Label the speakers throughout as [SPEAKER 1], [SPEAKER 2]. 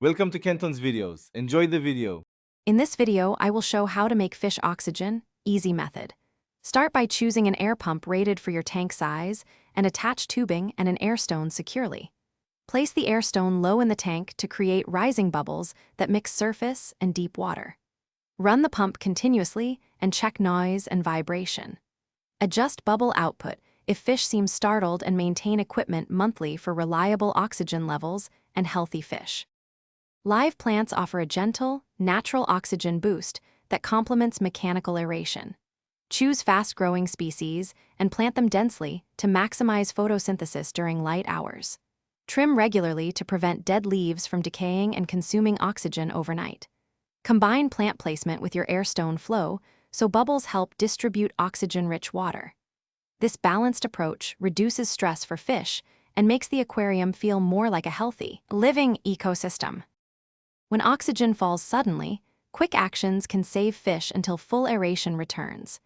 [SPEAKER 1] Welcome to Kenton's videos. Enjoy the video.
[SPEAKER 2] In this video, I will show how to make fish oxygen, easy method. Start by choosing an air pump rated for your tank size and attach tubing and an air stone securely. Place the air stone low in the tank to create rising bubbles that mix surface and deep water. Run the pump continuously and check noise and vibration. Adjust bubble output if fish seem startled and maintain equipment monthly for reliable oxygen levels and healthy fish. Live plants offer a gentle, natural oxygen boost that complements mechanical aeration. Choose fast-growing species and plant them densely to maximize photosynthesis during light hours. Trim regularly to prevent dead leaves from decaying and consuming oxygen overnight. Combine plant placement with your air stone flow so bubbles help distribute oxygen-rich water. This balanced approach reduces stress for fish and makes the aquarium feel more like a healthy, living ecosystem. When oxygen falls suddenly, quick actions can save fish until full aeration returns.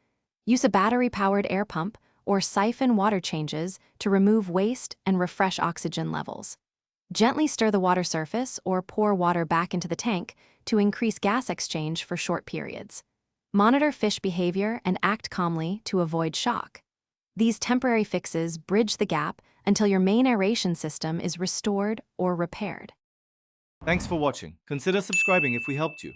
[SPEAKER 2] Use a battery-powered air pump or siphon water changes to remove waste and refresh oxygen levels. Gently stir the water surface or pour water back into the tank to increase gas exchange for short periods. Monitor fish behavior and act calmly to avoid shock. These temporary fixes bridge the gap until your main aeration system is restored or repaired.
[SPEAKER 1] Thanks for watching. Consider subscribing if we helped you.